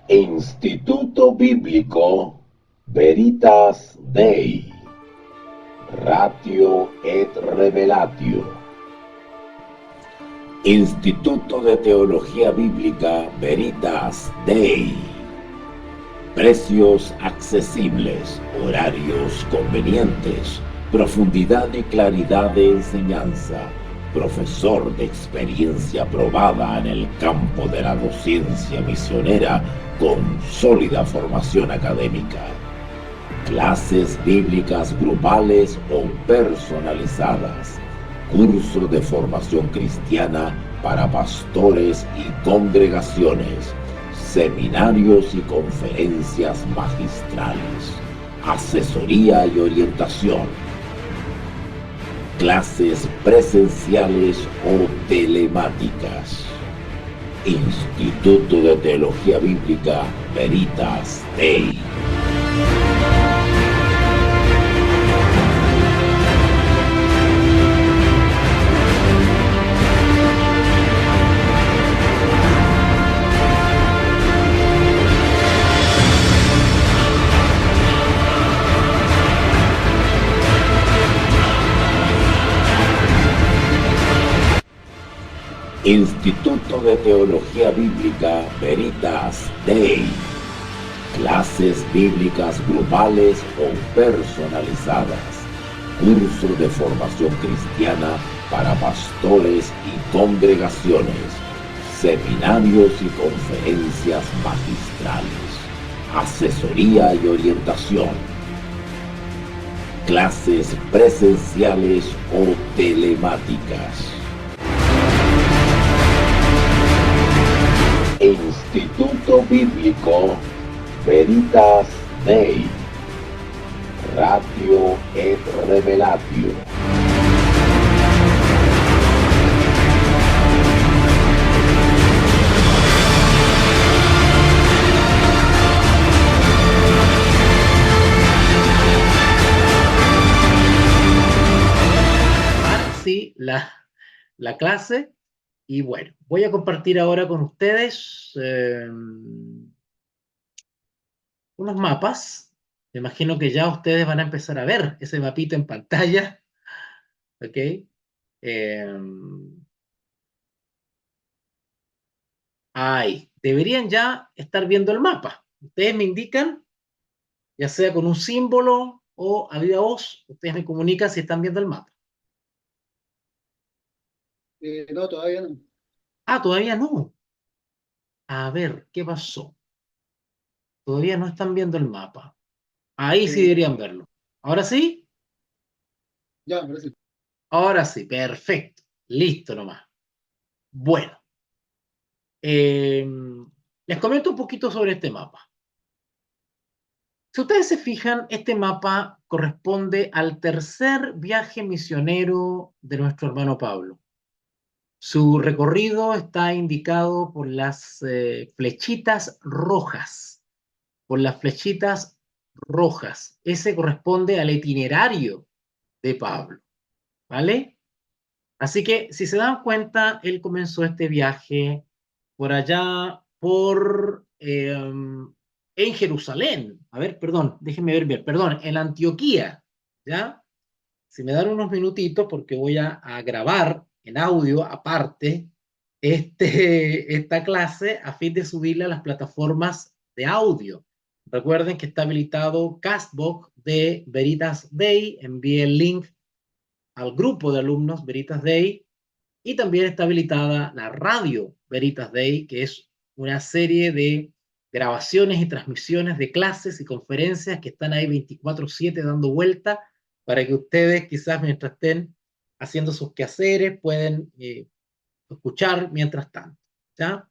Instituto Bíblico Veritas Dei, Ratio et Revelatio. Instituto de Teología Bíblica Veritas Dei. Precios accesibles, horarios convenientes, profundidad y claridad de enseñanza, profesor de experiencia probada en el campo de la docencia misionera con sólida formación académica. Clases bíblicas grupales o personalizadas. Curso de formación cristiana para pastores y congregaciones. Seminarios y conferencias magistrales. Asesoría y orientación. Clases presenciales o telemáticas. Instituto de Teología Bíblica Veritas Dei. Instituto de Teología Bíblica Veritas Dei. Clases bíblicas grupales o personalizadas. Curso de formación cristiana para pastores y congregaciones. Seminarios y conferencias magistrales. Asesoría y orientación. Clases presenciales o telemáticas. Instituto Bíblico Veritas Dei, Ratio et Revelatio. Ahora sí, la clase. Y bueno, voy a compartir ahora con ustedes unos mapas. Me imagino que ya ustedes van a empezar a ver ese mapita en pantalla. ¿Ok? Ahí. Deberían ya estar viendo el mapa. Ustedes me indican, ya sea con un símbolo o a viva voz, ustedes me comunican si están viendo el mapa. No, todavía no. Ah, todavía no. A ver, ¿qué pasó? Todavía no están viendo el mapa. Ahí sí Eh, deberían verlo. ¿Ahora sí? ya, ahora sí. Ahora sí, perfecto. Listo nomás. Bueno, les comento un poquito sobre este mapa. Si ustedes se fijan, este mapa corresponde al tercer viaje misionero de nuestro hermano Pablo. Su recorrido está indicado por las flechitas rojas. Por las flechitas rojas. Ese corresponde al itinerario de Pablo. ¿Vale? Así que, si se dan cuenta, él comenzó este viaje por allá, en Jerusalén. A ver, perdón, déjenme ver bien, perdón, en Antioquía, ¿ya? Si me dan unos minutitos, porque voy a grabar en audio aparte esta clase a fin de subirla a las plataformas de audio. Recuerden que está habilitado Castbox de Veritas Day. Envíe el link al grupo de alumnos Veritas Day y también está habilitada la radio Veritas Day, que es una serie de grabaciones y transmisiones de clases y conferencias que están ahí 24/7 dando vuelta para que ustedes quizás mientras estén haciendo sus quehaceres pueden escuchar mientras tanto. ¿Ya?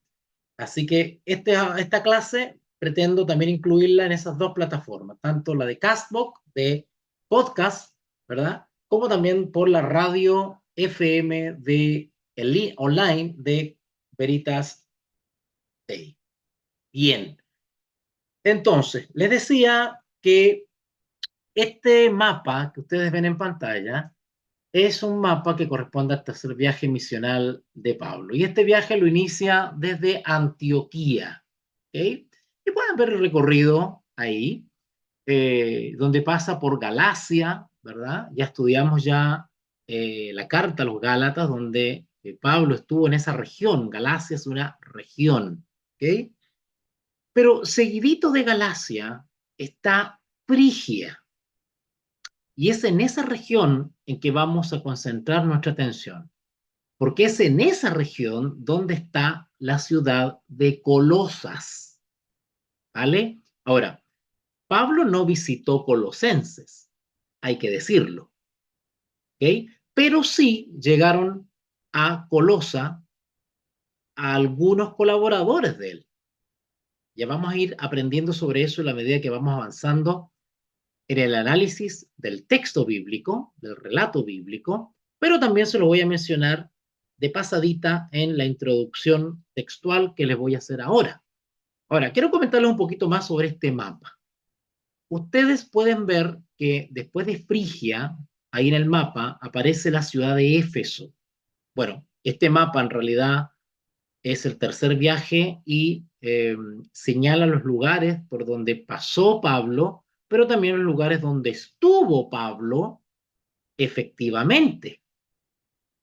Así que esta clase pretendo también incluirla en esas dos plataformas, tanto la de Castbox, de podcast, ¿verdad? Como también por la radio FM online de Veritas Day. Bien, entonces, les decía que este mapa que ustedes ven en pantalla es un mapa que corresponde al tercer viaje misional de Pablo. Y este viaje lo inicia desde Antioquía. ¿Ok? Y pueden ver el recorrido ahí, donde pasa por Galacia, ¿verdad? Ya estudiamos ya la carta a los Gálatas, donde Pablo estuvo en esa región. Galacia es una región, ¿ok? Pero seguidito de Galacia está Frigia, y es en esa región en que vamos a concentrar nuestra atención, porque es en esa región donde está la ciudad de Colosas, ¿vale? Ahora, Pablo no visitó Colosenses, hay que decirlo, ¿ok? Pero sí llegaron a Colosa a algunos colaboradores de él. Ya vamos a ir aprendiendo sobre eso en la medida que vamos avanzando en el análisis del texto bíblico, del relato bíblico, pero también se lo voy a mencionar de pasadita en la introducción textual que les voy a hacer ahora. Ahora, quiero comentarles un poquito más sobre este mapa. Ustedes pueden ver que después de Frigia, ahí en el mapa, aparece la ciudad de Éfeso. Bueno, este mapa en realidad es el tercer viaje y señala los lugares por donde pasó Pablo, pero también los lugares donde estuvo Pablo efectivamente,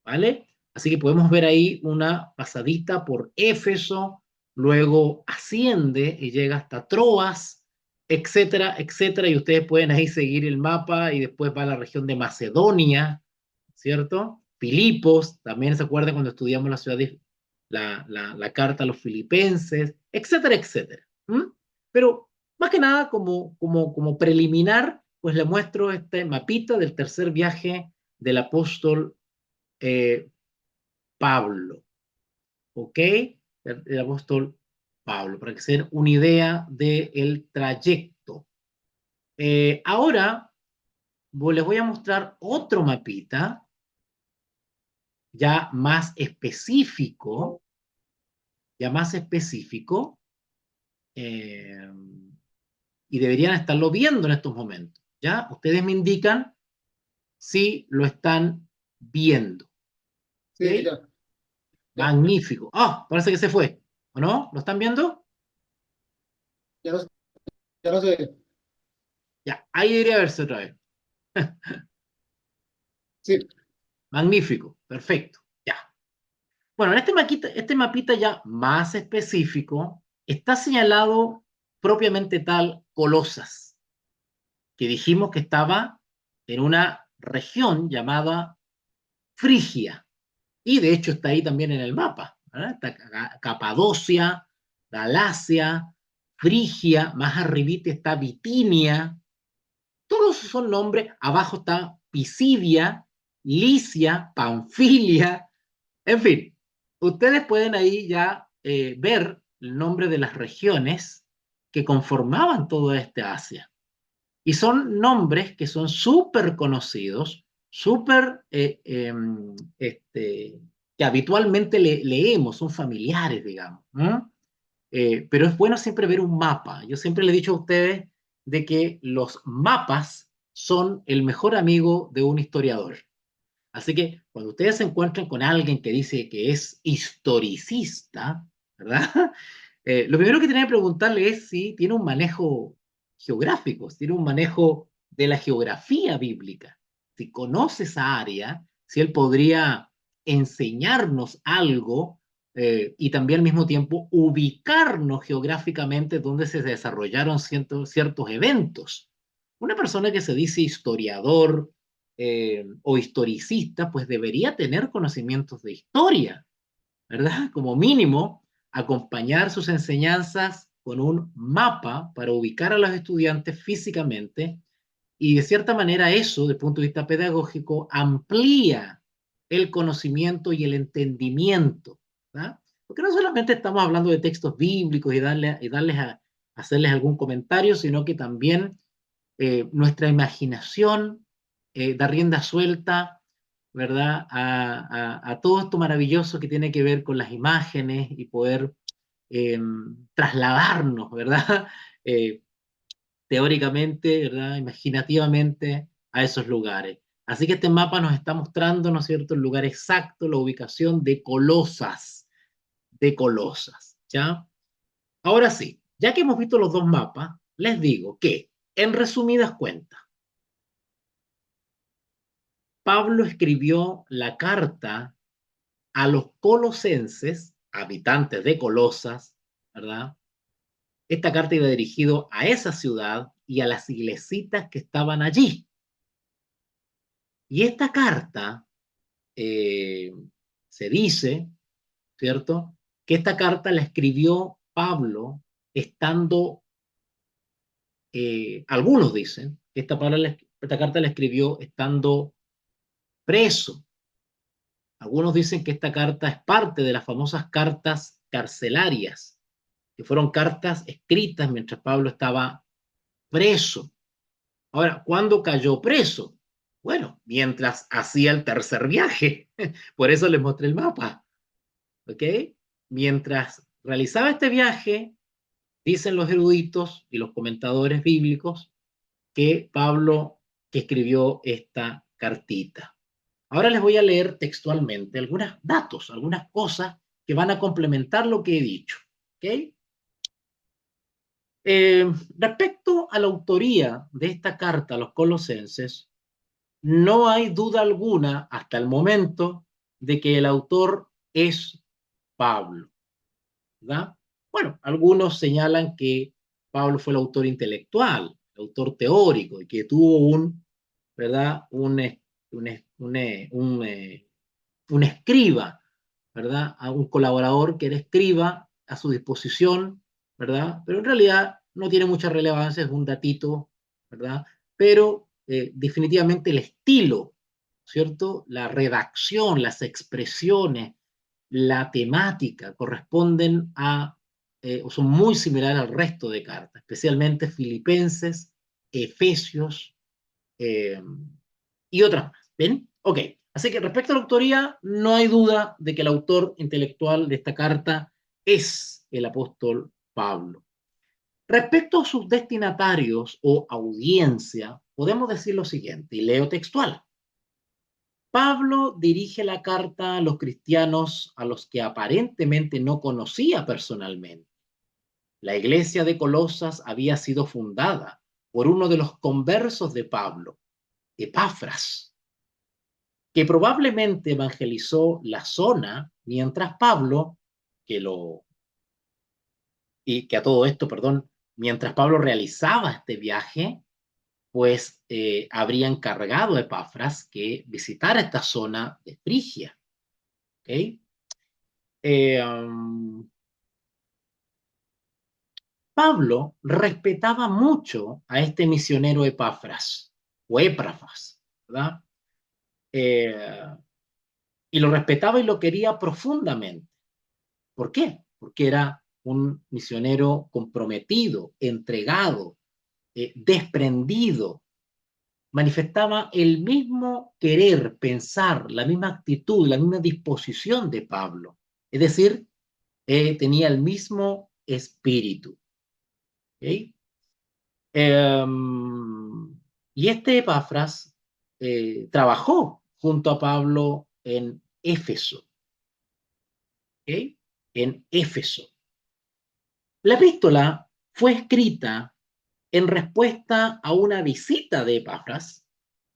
¿vale? Así que podemos ver ahí una pasadita por Éfeso, luego asciende y llega hasta Troas, etcétera, etcétera, y ustedes pueden ahí seguir el mapa y después va a la región de Macedonia, ¿cierto? Filipos, también se acuerdan cuando estudiamos la ciudad de la carta a los filipenses, etcétera, etcétera. ¿Mm? Pero más que nada, como preliminar, pues le muestro este mapita del tercer viaje del apóstol eh, Pablo, ¿ok? El apóstol Pablo, para que se den una idea del trayecto. Ahora les voy a mostrar otro mapita, ya más específico, ya más específico, eh, y deberían estarlo viendo en estos momentos, ¿ya? Ustedes me indican si lo están viendo, Sí, ¿ok? ya, ya, Magnífico. Ah, parece que se fue, ¿o no? ¿Lo están viendo? ya no, ya no sé. Ya, ahí debería verse otra vez. Sí, Magnífico, perfecto, ya. Bueno, en este mapita ya más específico está señalado propiamente tal Colosas, que dijimos que estaba en una región llamada Frigia, y de hecho está ahí también en el mapa, ¿verdad? Está Capadocia, Galacia, Frigia, más arribita está Bitinia, todos son nombres, abajo está Pisidia, Licia, Panfilia, en fin, ustedes pueden ahí ya ver el nombre de las regiones que conformaban todo este Asia. Y son nombres que son súper conocidos, súper, que habitualmente leemos, son familiares, digamos. ¿No? Pero es bueno siempre ver un mapa. Yo siempre le he dicho a ustedes de que los mapas son el mejor amigo de un historiador. Así que cuando ustedes se encuentran con alguien que dice que es historicista, ¿verdad? Lo primero que tienen que preguntarle es si tiene un manejo geográfico, si tiene un manejo de la geografía bíblica, si conoce esa área, si él podría enseñarnos algo y también al mismo tiempo ubicarnos geográficamente donde se desarrollaron ciertos eventos. Una persona que se dice historiador, o historicista, pues debería tener conocimientos de historia, ¿verdad? Como mínimo, acompañar sus enseñanzas con un mapa para ubicar a los estudiantes físicamente y de cierta manera eso, desde el punto de vista pedagógico, amplía el conocimiento y el entendimiento, ¿verdad? Porque no solamente estamos hablando de textos bíblicos y darles a hacerles algún comentario, sino que también nuestra imaginación da rienda suelta, ¿verdad? A todo esto maravilloso que tiene que ver con las imágenes y poder trasladarnos, ¿verdad? Eh, teóricamente, ¿verdad? Imaginativamente a esos lugares. Así que este mapa nos está mostrando, ¿no es cierto?, el lugar exacto, la ubicación de Colosas, ¿ya? Ahora sí, Ya que hemos visto los dos mapas, les digo que, en resumidas cuentas, Pablo escribió la carta a los colosenses, habitantes de Colosas, ¿verdad? Esta carta iba dirigido a esa ciudad y a las iglesitas que estaban allí. Y esta carta eh, se dice, ¿cierto? Que esta carta la escribió Pablo estando, algunos dicen, que esta carta la escribió estando preso. Algunos dicen que esta carta es parte de las famosas cartas carcelarias, que fueron cartas escritas mientras Pablo estaba preso. Ahora, ¿cuándo cayó preso? Bueno, mientras hacía el tercer viaje. Por eso les mostré el mapa. ¿Ok? Mientras realizaba este viaje, dicen los eruditos y los comentadores bíblicos que Pablo que escribió esta cartita. Ahora les voy a leer textualmente algunos datos, algunas cosas que van a complementar lo que he dicho. ¿Ok? Respecto a la autoría de esta carta a los colosenses, no hay duda alguna hasta el momento de que el autor es Pablo, ¿verdad? Bueno, algunos señalan que Pablo fue el autor intelectual, el autor teórico, y que tuvo ¿verdad? Un escriba, ¿verdad? A un colaborador que era escriba a su disposición, ¿verdad? Pero en realidad no tiene mucha relevancia, es un datito, ¿verdad? Pero definitivamente el estilo, ¿cierto? La redacción, las expresiones, la temática corresponden o son muy similares al resto de cartas, especialmente Filipenses, Efesios, eh, y otras más. ¿Ven? Ok. Así que respecto a la autoría, no hay duda de que el autor intelectual de esta carta es el apóstol Pablo. Respecto a sus destinatarios o audiencia, podemos decir lo siguiente, y leo textual. Pablo dirige la carta a los cristianos a los que aparentemente no conocía personalmente. La iglesia de Colosas había sido fundada por uno de los conversos de Pablo, Epafras, que probablemente evangelizó la zona mientras Pablo, que lo, y que a todo esto, perdón, mientras Pablo realizaba este viaje, pues habría encargado a Epafras que visitara esta zona de Frigia. ¿Okay? Um, Pablo respetaba mucho a este misionero Epafras, o Éprafas, ¿verdad? Eh, y lo respetaba y lo quería profundamente. ¿Por qué? Porque era un misionero comprometido, entregado, desprendido, manifestaba el mismo querer, pensar, la misma actitud, la misma disposición de Pablo. Es decir, tenía el mismo espíritu. ¿Okay? Y este Epafras trabajó junto a Pablo en Éfeso. ¿Okay? En Éfeso. La epístola fue escrita en respuesta a una visita de Epafras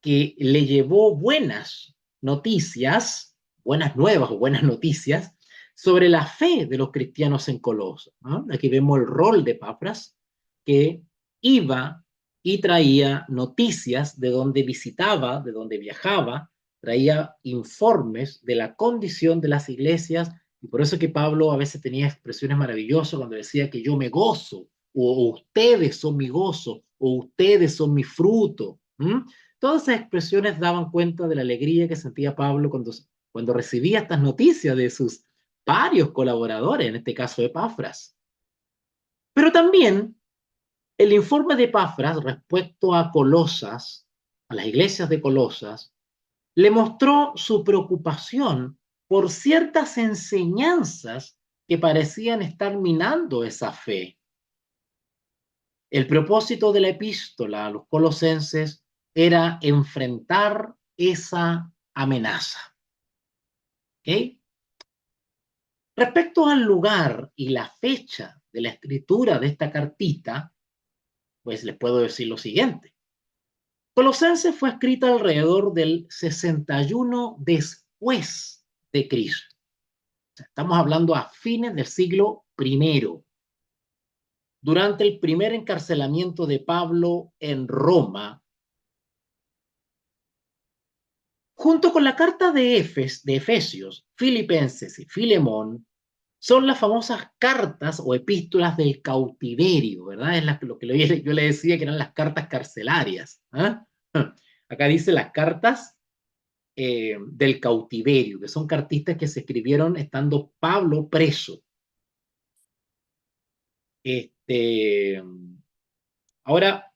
que le llevó buenas nuevas o buenas noticias sobre la fe de los cristianos en Colosas, ¿no? Aquí vemos el rol de Epafras, que iba y traía noticias de donde visitaba, de donde viajaba, traía informes de la condición de las iglesias, y por eso que Pablo a veces tenía expresiones maravillosas cuando decía que yo me gozo, o ustedes son mi gozo, o ustedes son mi fruto. Todas esas expresiones daban cuenta de la alegría que sentía Pablo cuando recibía estas noticias de sus varios colaboradores, en este caso Epafras. Pero también el informe de Epafras respecto a Colosas, a las iglesias de Colosas, le mostró su preocupación por ciertas enseñanzas que parecían estar minando esa fe. El propósito de la epístola a los colosenses era enfrentar esa amenaza. ¿Okay? Respecto al lugar y la fecha de la escritura de esta cartita, pues les puedo decir lo siguiente. Colosenses fue escrita alrededor del 61 después de Cristo. O sea, estamos hablando a fines del siglo I. Durante el primer encarcelamiento de Pablo en Roma, junto con la carta de Efesios, Filipenses y Filemón, son las famosas cartas o epístolas del cautiverio, ¿verdad? Es lo que yo le decía que eran las cartas carcelarias. ¿Eh? Acá dice las cartas del cautiverio, que son cartistas que se escribieron estando Pablo preso. Ahora,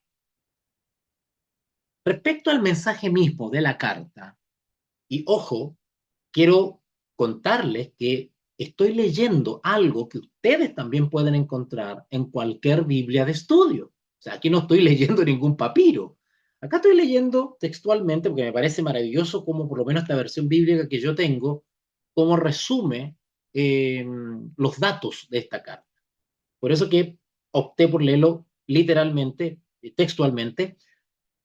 respecto al mensaje mismo de la carta, y ojo, quiero contarles que estoy leyendo algo que ustedes también pueden encontrar en cualquier Biblia de estudio. O sea, aquí no estoy leyendo ningún papiro. Acá estoy leyendo textualmente, porque me parece maravilloso cómo por lo menos esta versión bíblica que yo tengo, cómo resume los datos de esta carta. Por eso que opté por leerlo literalmente, textualmente,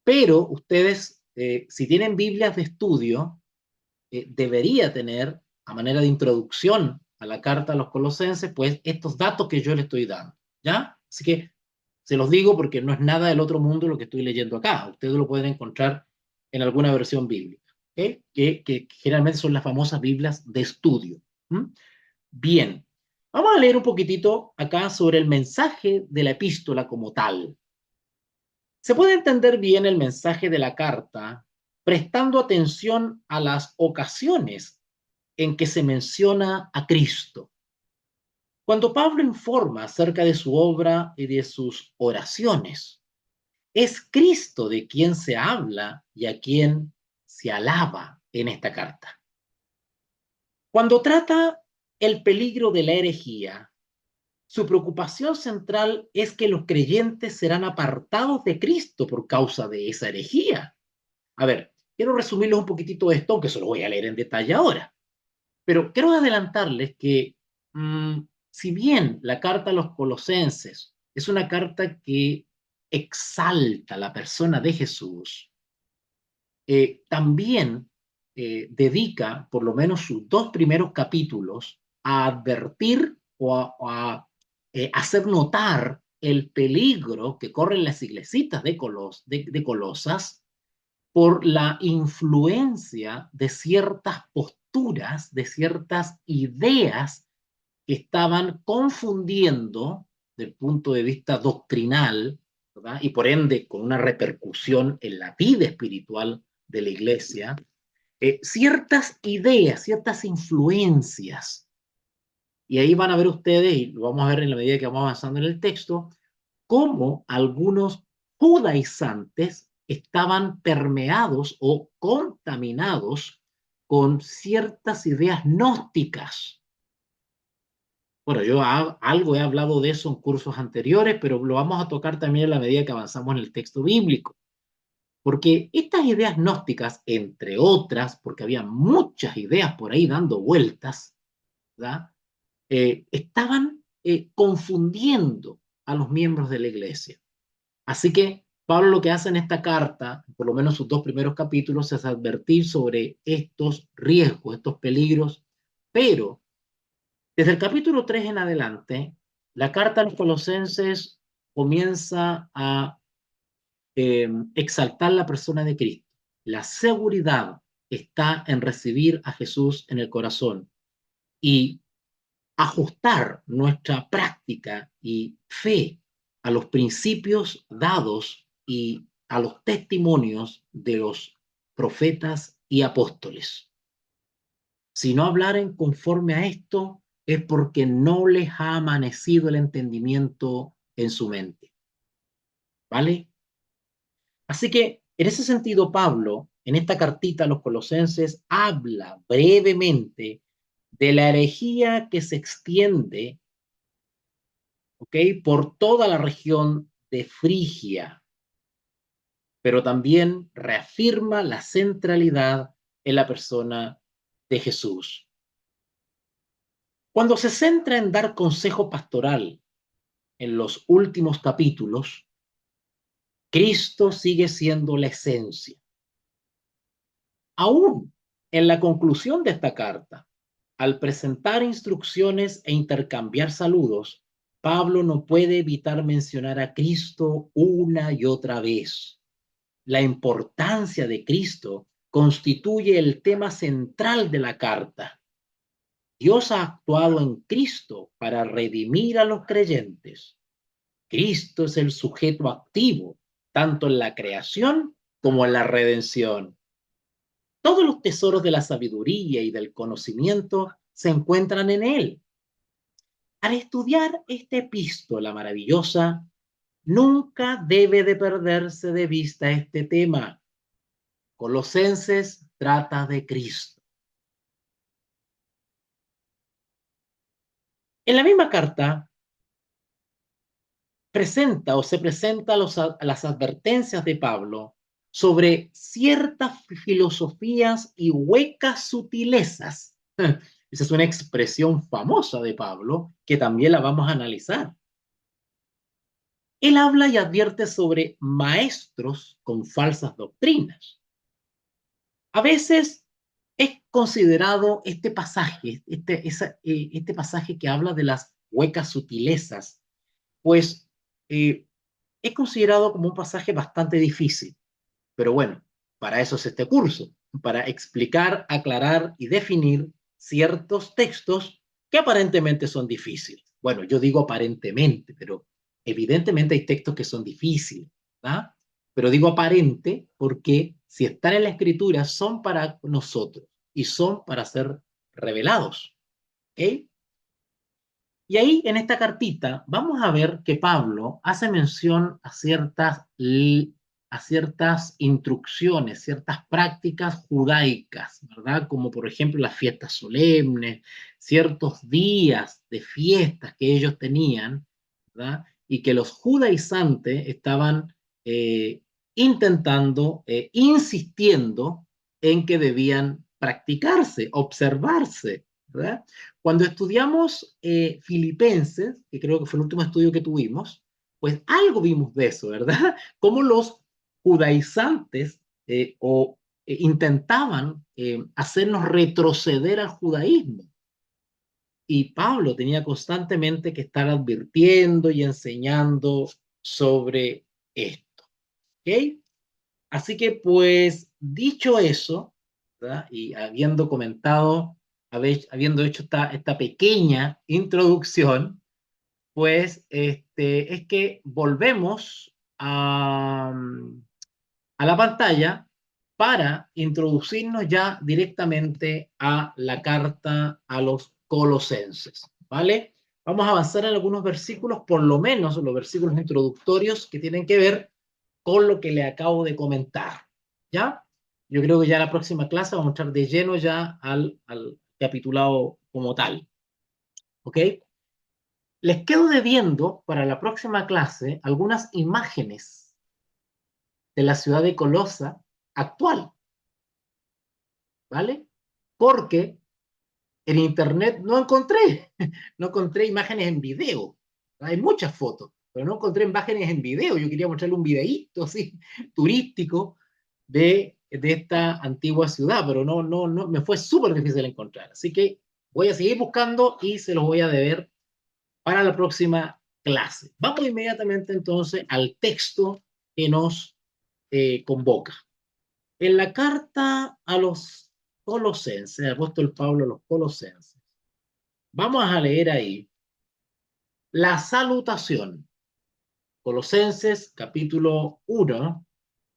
pero ustedes, si tienen Biblias de estudio, debería tener, a manera de introducción a la carta a los colosenses, pues estos datos que yo le estoy dando, ¿ya? Así que se los digo porque no es nada del otro mundo lo que estoy leyendo acá. Ustedes lo pueden encontrar en alguna versión bíblica, ¿okay? Que generalmente son las famosas Biblias de estudio. ¿Mm? Bien, vamos a leer un poquitito acá sobre el mensaje de la epístola como tal. Se puede entender bien el mensaje de la carta prestando atención a las ocasiones en que se menciona a Cristo. Cuando Pablo informa acerca de su obra y de sus oraciones, es Cristo de quien se habla y a quien se alaba en esta carta. Cuando trata el peligro de la herejía, su preocupación central es que los creyentes serán apartados de Cristo por causa de esa herejía. A ver, quiero resumirles un poquitito esto, aunque se lo voy a leer en detalle ahora. Pero quiero adelantarles que si bien la carta a los colosenses es una carta que exalta la persona de Jesús, también dedica por lo menos sus dos primeros capítulos a advertir o a hacer notar el peligro que corren las iglesitas de Colosas por la influencia de ciertas posturas, de ciertas ideas que estaban confundiendo del punto de vista doctrinal, ¿verdad? Y por ende con una repercusión en la vida espiritual de la iglesia, ciertas ideas, ciertas influencias. Y ahí van a ver ustedes, y lo vamos a ver en la medida que vamos avanzando en el texto, cómo algunos judaizantes estaban permeados o contaminados con ciertas ideas gnósticas. Bueno, yo algo he hablado de eso en cursos anteriores, pero lo vamos a tocar también a la medida que avanzamos en el texto bíblico. Porque estas ideas gnósticas, entre otras, porque había muchas ideas por ahí dando vueltas, ¿verdad? Estaban confundiendo a los miembros de la iglesia. Así que Pablo lo que hace en esta carta, por lo menos sus dos primeros capítulos, es advertir sobre estos riesgos, estos peligros, pero desde el capítulo 3 en adelante, la carta a los colosenses comienza a exaltar la persona de Cristo. La seguridad está en recibir a Jesús en el corazón y ajustar nuestra práctica y fe a los principios dados y a los testimonios de los profetas y apóstoles. Si no hablaren conforme a esto, es porque no les ha amanecido el entendimiento en su mente. ¿Vale? Así que, en ese sentido, Pablo, en esta cartita a los colosenses, habla brevemente de la herejía que se extiende, ¿ok?, por toda la región de Frigia, pero también reafirma la centralidad en la persona de Jesús. Cuando se centra en dar consejo pastoral en los últimos capítulos, Cristo sigue siendo la esencia. Aún en la conclusión de esta carta, al presentar instrucciones e intercambiar saludos, Pablo no puede evitar mencionar a Cristo una y otra vez. La importancia de Cristo constituye el tema central de la carta. Dios ha actuado en Cristo para redimir a los creyentes. Cristo es el sujeto activo, tanto en la creación como en la redención. Todos los tesoros de la sabiduría y del conocimiento se encuentran en él. Al estudiar esta epístola maravillosa, nunca debe de perderse de vista este tema. Colosenses trata de Cristo. En la misma carta se presenta las advertencias de Pablo sobre ciertas filosofías y huecas sutilezas. Esa es una expresión famosa de Pablo que también la vamos a analizar. Él habla y advierte sobre maestros con falsas doctrinas. A veces es considerado este pasaje, este pasaje que habla de las huecas sutilezas, pues es considerado como un pasaje bastante difícil. Pero bueno, para eso es este curso, para explicar, aclarar y definir ciertos textos que aparentemente son difíciles. Bueno, yo digo aparentemente, pero evidentemente hay textos que son difíciles, ¿verdad? Pero digo aparente porque si están en la escritura son para nosotros y son para ser revelados. ¿Ok? Y ahí en esta cartita vamos a ver que Pablo hace mención a ciertas instrucciones, ciertas prácticas judaicas, ¿verdad? Como por ejemplo las fiestas solemnes, ciertos días de fiestas que ellos tenían, ¿verdad? Y que los judaizantes estaban eh, intentando, insistiendo en que debían practicarse, observarse, ¿verdad? Cuando estudiamos Filipenses, que creo que fue el último estudio que tuvimos, pues algo vimos de eso, ¿verdad? Cómo los judaizantes intentaban hacernos retroceder al judaísmo. Y Pablo tenía constantemente que estar advirtiendo y enseñando sobre esto. ¿Ok? Así que, pues, dicho eso, ¿verdad? Y habiendo comentado, habiendo hecho esta pequeña introducción, pues, es que volvemos a la pantalla para introducirnos ya directamente a la carta a los colosenses, ¿vale? Vamos a avanzar en algunos versículos, por lo menos los versículos introductorios que tienen que ver con lo que le acabo de comentar, ¿ya? Yo creo que ya la próxima clase vamos a entrar de lleno ya al capitulado como tal, ¿ok? Les quedo debiendo para la próxima clase algunas imágenes de la ciudad de Colosa actual, ¿vale? Porque en internet no encontré, no encontré imágenes en video. Hay muchas fotos, pero no encontré imágenes en video. Yo quería mostrarle un videíto así, turístico, de esta antigua ciudad, pero no, me fue súper difícil encontrar. Así que voy a seguir buscando y se los voy a deber para la próxima clase. Vamos inmediatamente entonces al texto que nos convoca. En la carta a los colosenses, el apóstol Pablo a los colosenses, vamos a leer ahí la salutación. Colosenses capítulo 1.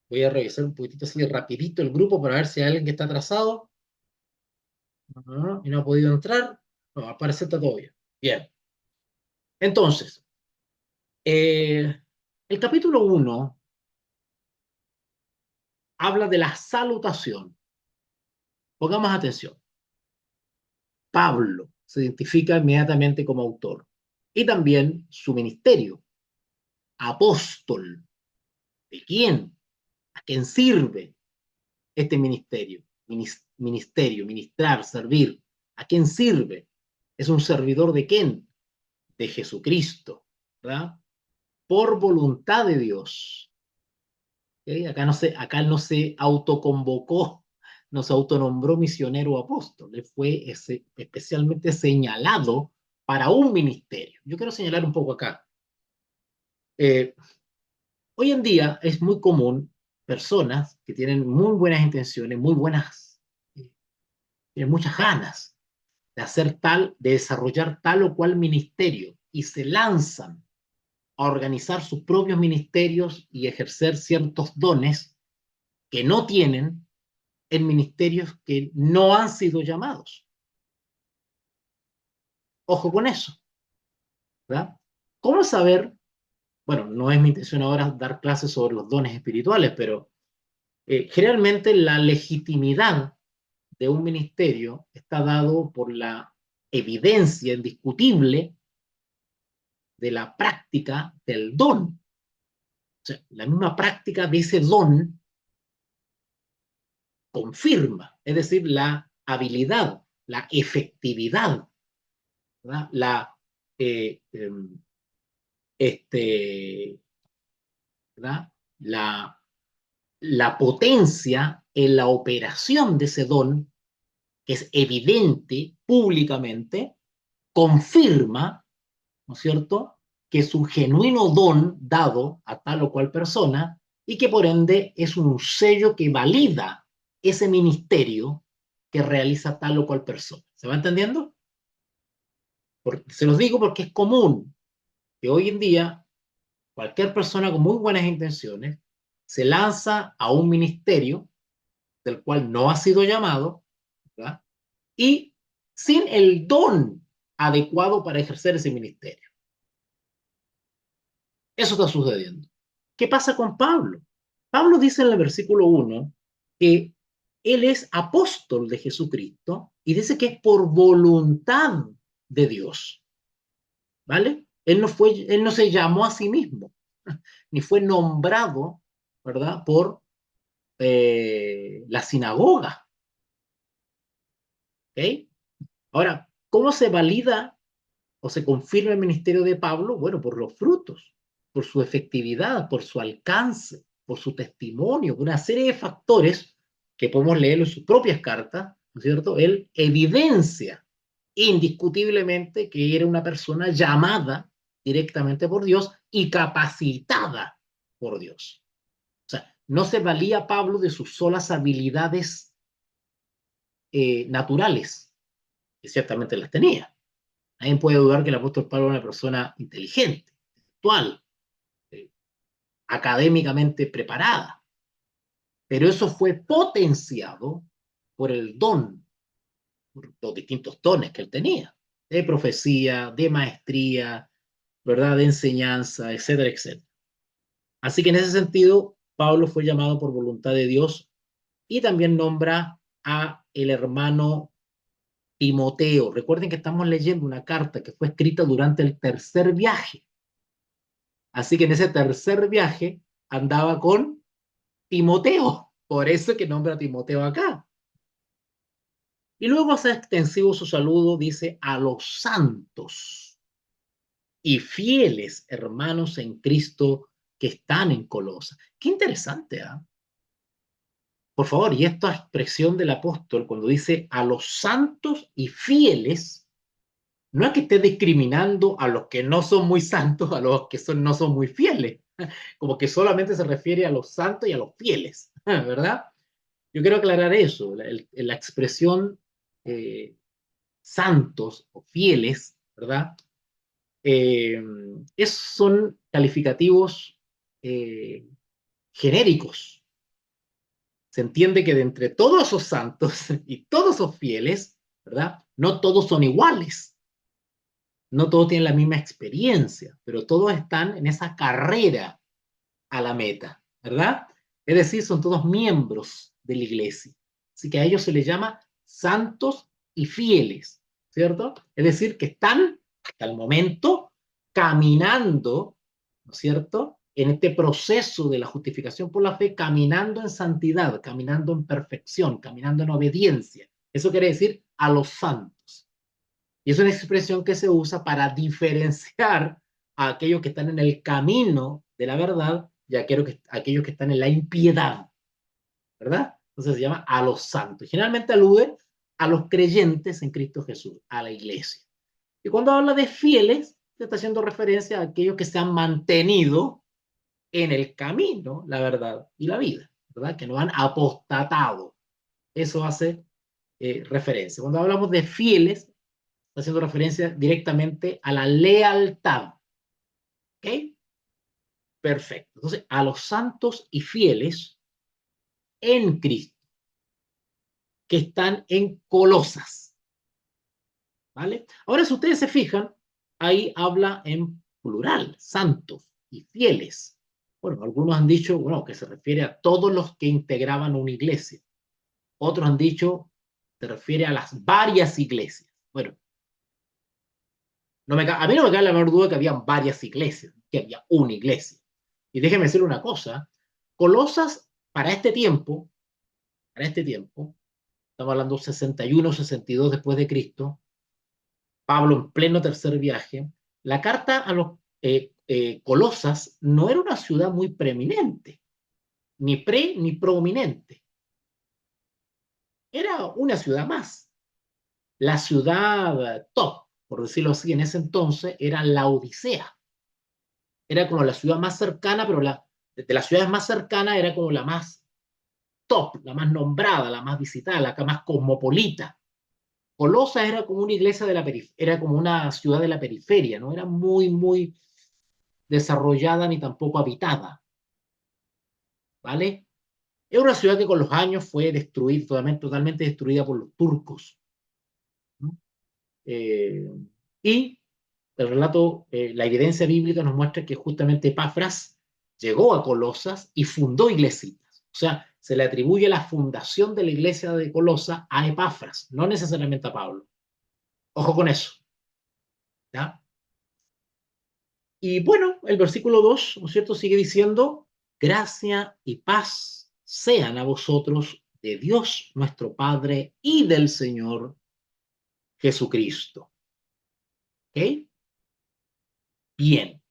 Voy a revisar un poquitito así rapidito el grupo para ver si hay alguien que está atrasado y no ha podido entrar. No, al parecer está todo bien. Bien. Entonces, el capítulo 1 habla de la salutación. Pongamos atención. Pablo se identifica inmediatamente como autor y también su ministerio. Apóstol. ¿De quién? ¿A quién sirve este ministerio? Ministerio, ministrar, servir. ¿A quién sirve? ¿Es un servidor de quién? De Jesucristo. ¿verdad? Por voluntad de Dios. ¿Okay? Acá no se autoconvocó, no se autonombró misionero o apóstol, él fue especialmente señalado para un ministerio. Yo quiero señalar un poco acá. Eh, Hoy en día es muy común personas que tienen muy buenas intenciones, tienen muchas ganas de hacer de desarrollar tal o cual ministerio y se lanzan a organizar sus propios ministerios y ejercer ciertos dones que no tienen en ministerios que no han sido llamados. Ojo con eso, ¿verdad? ¿Cómo saber? Bueno, no es mi intención ahora dar clases sobre los dones espirituales, pero generalmente la legitimidad de un ministerio está dado por la evidencia indiscutible de la práctica del don. O sea, la misma práctica de ese don confirma, es decir, la habilidad, la efectividad, ¿verdad? Eh, eh, este, ¿verdad? La potencia en la operación de ese don, que es evidente públicamente, confirma, ¿no es cierto?, que es un genuino don dado a tal o cual persona y que por ende es un sello que valida ese ministerio que realiza tal o cual persona. ¿Se va entendiendo? Se los digo porque es común que hoy en día cualquier persona con muy buenas intenciones se lanza a un ministerio del cual no ha sido llamado, ¿verdad? Y sin el don adecuado para ejercer ese ministerio. Eso está sucediendo. ¿Qué pasa con Pablo? Pablo dice en el versículo 1 que él es apóstol de Jesucristo y dice que es por voluntad de Dios. ¿Vale? Él no se llamó a sí mismo, ni fue nombrado, ¿verdad?, por la sinagoga. ¿Okay? Ahora, ¿cómo se valida o se confirma el ministerio de Pablo? Bueno, por los frutos, por su efectividad, por su alcance, por su testimonio, por una serie de factores que podemos leer en sus propias cartas, ¿no es cierto? Él evidencia indiscutiblemente que era una persona llamada directamente por Dios y capacitada por Dios. O sea, no se valía Pablo de sus solas habilidades naturales, que ciertamente las tenía. Nadie puede dudar que el apóstol Pablo era una persona inteligente, intelectual, eh, académicamente preparada, pero eso fue potenciado por el don, por los distintos dones que él tenía, de profecía, de maestría, ¿verdad?, de enseñanza, etcétera, etcétera. Así que en ese sentido, Pablo fue llamado por voluntad de Dios y también nombra a el hermano Timoteo. Recuerden que estamos leyendo una carta que fue escrita durante el tercer viaje. Así que en ese tercer viaje andaba con Timoteo. Por eso que nombra a Timoteo acá. Y luego hace extensivo su saludo, dice, a los santos y fieles hermanos en Cristo que están en Colosa. Qué interesante, ¿eh? Por favor, y esta expresión del apóstol cuando dice a los santos y fieles, no es que esté discriminando a los que no son muy santos, a los que no son muy fieles, como que solamente se refiere a los santos y a los fieles, ¿verdad? Yo quiero aclarar eso, la expresión santos o fieles, ¿verdad? Son calificativos eh, genéricos. Se entiende que de entre todos esos santos y todos esos fieles, ¿verdad? No todos son iguales. No todos tienen la misma experiencia, pero todos están en esa carrera a la meta, ¿verdad? Es decir, son todos miembros de la iglesia. Así que a ellos se les llama santos y fieles, ¿cierto? Es decir, que están hasta el momento caminando, ¿no es cierto?, en este proceso de la justificación por la fe, caminando en santidad, caminando en perfección, caminando en obediencia. Eso quiere decir a los santos. Y es una expresión que se usa para diferenciar a aquellos que están en el camino de la verdad y a aquellos que están en la impiedad, ¿verdad? Entonces se llama a los santos. Y generalmente alude a los creyentes en Cristo Jesús, a la iglesia. Y cuando habla de fieles, se está haciendo referencia a aquellos que se han mantenido en el camino, la verdad y la vida, ¿verdad? Que no han apostatado. Eso hace referencia. Cuando hablamos de fieles, está haciendo referencia directamente a la lealtad. ¿Ok? Perfecto. Entonces, a los santos y fieles en Cristo, que están en Colosas. ¿Vale? Ahora, si ustedes se fijan, ahí habla en plural, santos y fieles. Bueno, algunos han dicho, bueno, que se refiere a todos los que integraban una iglesia. Otros han dicho, se refiere a las varias iglesias. Bueno, a mí no me cabe la menor duda que había varias iglesias, que había una iglesia. Y déjeme decir una cosa, Colosas para este tiempo, estamos hablando 61, 62 después de Cristo, Pablo en pleno tercer viaje, la carta a los Colosas no era una ciudad muy preeminente, ni ni prominente. Era una ciudad más. La ciudad top, por decirlo así, en ese entonces era la Odisea. Era como la ciudad más cercana, pero de las ciudades más cercanas era como la más top, la más nombrada, la más visitada, la más cosmopolita. Colosa era como una iglesia de la periferia, era como una ciudad de la periferia, no era muy desarrollada ni tampoco habitada, ¿vale? Es una ciudad que con los años fue destruida, totalmente destruida por los turcos, ¿no? Eh, y el relato, la evidencia bíblica nos muestra que justamente Epafras llegó a Colosas y fundó iglesitas. O sea, se le atribuye la fundación de la iglesia de Colosa a Epafras, no necesariamente a Pablo. Ojo con eso, ¿ya? Y bueno, el versículo 2, ¿no es cierto?, sigue diciendo, gracia y paz sean a vosotros de Dios nuestro Padre y del Señor Jesucristo. ¿Ok? Bien.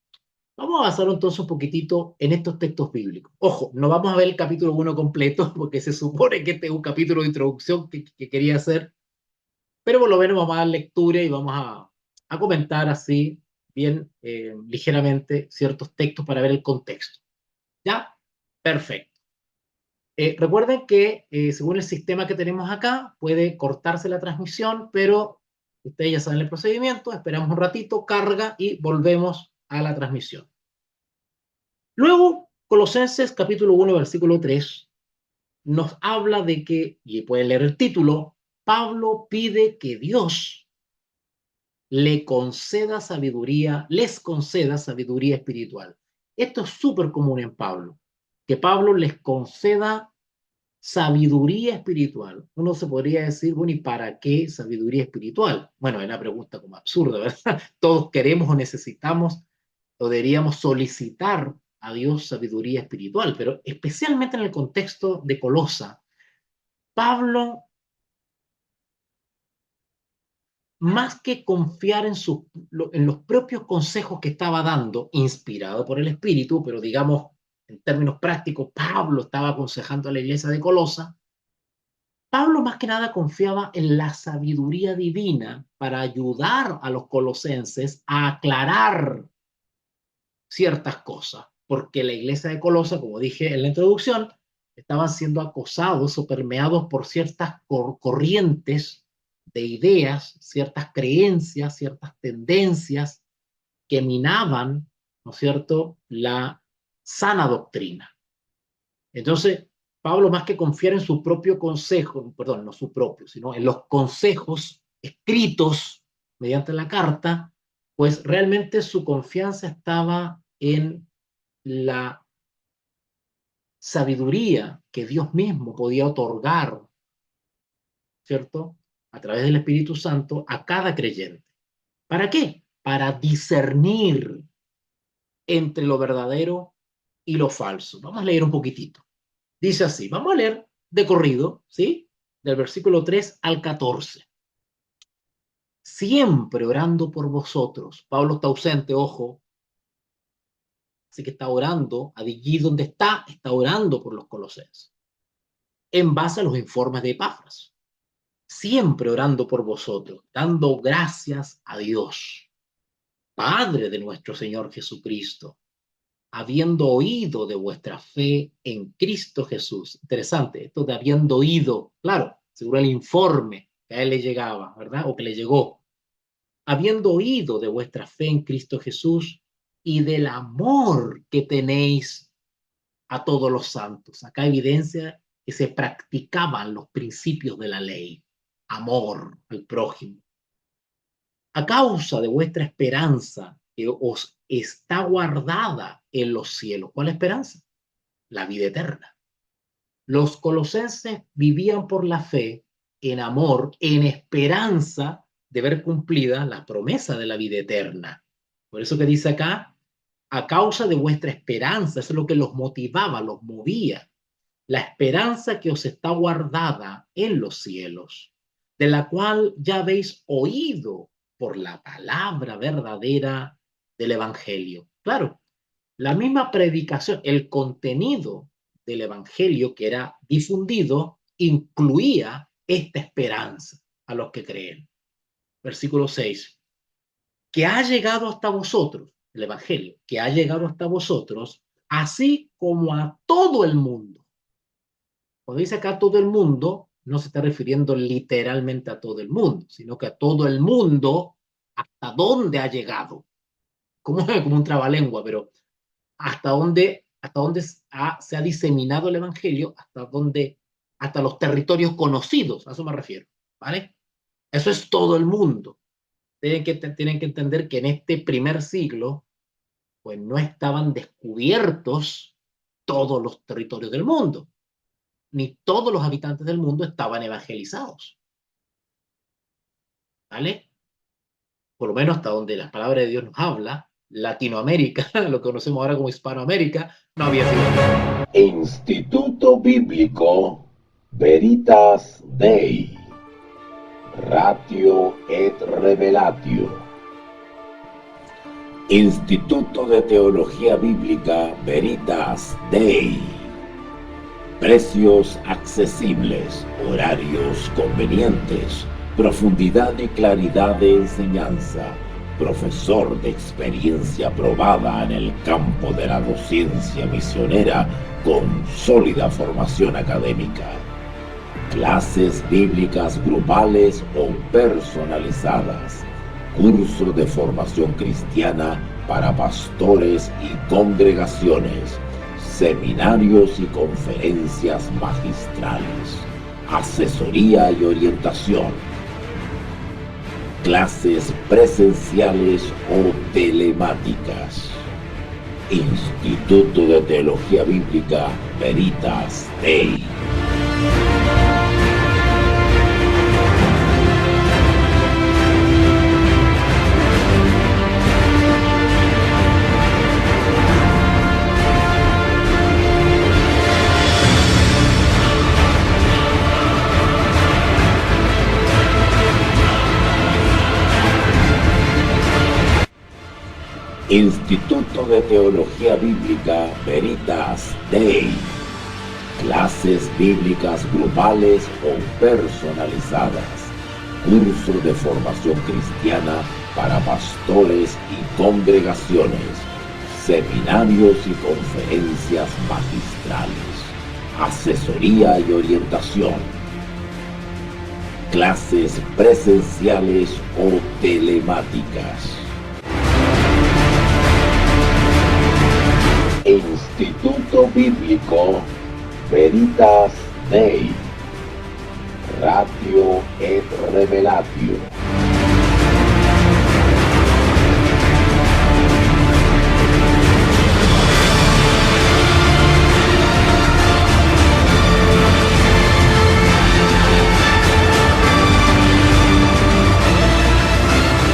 Vamos a avanzar entonces un poquitito en estos textos bíblicos. Ojo, no vamos a ver el capítulo 1 completo, porque se supone que este es un capítulo de introducción que quería hacer, pero por lo menos vamos a dar lectura y vamos a comentar así, bien ligeramente, ciertos textos para ver el contexto. ¿Ya? Perfecto. Recuerden que según el sistema que tenemos acá, puede cortarse la transmisión, pero ustedes ya saben el procedimiento, esperamos un ratito, carga y volvemos a la transmisión. Luego, Colosenses capítulo 1, versículo 3, nos habla de que, y pueden leer el título, Pablo pide que Dios le conceda sabiduría, les conceda sabiduría espiritual. Esto es súper común en Pablo, que Pablo les conceda sabiduría espiritual. Uno se podría decir, bueno, ¿y para qué sabiduría espiritual? Bueno, es una pregunta como absurda, ¿verdad? Todos queremos o necesitamos o deberíamos solicitar a Dios sabiduría espiritual, pero especialmente en el contexto de Colosa, Pablo, más que confiar en los propios consejos que estaba dando, inspirado por el Espíritu, pero digamos, en términos prácticos, Pablo estaba aconsejando a la iglesia de Colosa. Pablo más que nada confiaba en la sabiduría divina para ayudar a los colosenses a aclarar ciertas cosas, porque la iglesia de Colosa, como dije en la introducción, estaban siendo acosados o permeados por ciertas corrientes de ideas, ciertas creencias, ciertas tendencias que minaban, ¿no es cierto?, la sana doctrina. Entonces, Pablo, más que confiar en su propio consejo, perdón, no su propio, sino en los consejos escritos mediante la carta, pues realmente su confianza estaba en la sabiduría que Dios mismo podía otorgar, ¿cierto? A través del Espíritu Santo a cada creyente. ¿Para qué? Para discernir entre lo verdadero y lo falso. Vamos a leer un poquitito. Dice así, vamos a leer de corrido, ¿sí? Del versículo 3 al 14. Siempre orando por vosotros. Pablo está ausente, ojo, Así que está orando, allí donde está orando por los colosenses, en base a los informes de Epafras, siempre orando por vosotros, dando gracias a Dios, Padre de nuestro Señor Jesucristo, habiendo oído de vuestra fe en Cristo Jesús. Interesante, esto de habiendo oído, claro, seguro el informe que a él le llegaba, ¿verdad? O que le llegó. Habiendo oído de vuestra fe en Cristo Jesús y del amor que tenéis a todos los santos. Acá evidencia que se practicaban los principios de la ley. Amor al prójimo. A causa de vuestra esperanza que os está guardada en los cielos. ¿Cuál esperanza? La vida eterna. Los colosenses vivían por la fe, en amor, en esperanza de ver cumplida la promesa de la vida eterna. Por eso que dice acá, a causa de vuestra esperanza, eso es lo que los motivaba, los movía. La esperanza que os está guardada en los cielos, de la cual ya habéis oído por la palabra verdadera del Evangelio. Claro, la misma predicación, el contenido del Evangelio que era difundido, incluía esta esperanza a los que creen. Versículo 6. Que ha llegado hasta vosotros, el Evangelio, que ha llegado hasta vosotros, así como a todo el mundo. Cuando dice acá todo el mundo, no se está refiriendo literalmente a todo el mundo, sino que a todo el mundo, hasta dónde ha llegado. Como un trabalengua, pero hasta dónde se ha diseminado el Evangelio, hasta los territorios conocidos, a eso me refiero, ¿vale? Eso es todo el mundo. Tienen que entender que en este primer siglo, pues no estaban descubiertos todos los territorios del mundo, ni todos los habitantes del mundo estaban evangelizados, ¿vale? Por lo menos hasta donde la palabra de Dios nos habla, Latinoamérica, lo que conocemos ahora como Hispanoamérica, no había sido. Instituto Bíblico Veritas Dei, Ratio et Revelatio. Instituto de Teología Bíblica Veritas Dei. Precios accesibles, horarios convenientes, profundidad y claridad de enseñanza, profesor de experiencia probada en el campo de la docencia misionera con sólida formación académica. Clases bíblicas grupales o personalizadas. Curso de formación cristiana para pastores y congregaciones. Seminarios y conferencias magistrales. Asesoría y orientación. Clases presenciales o telemáticas. Instituto de Teología Bíblica Veritas Dei. Instituto de Teología Bíblica Veritas Dei. Clases bíblicas grupales o personalizadas. Curso de formación cristiana para pastores y congregaciones. Seminarios y conferencias magistrales. Asesoría y orientación. Clases presenciales o telemáticas. Instituto Bíblico Veritas Dei, Ratio et Revelatio.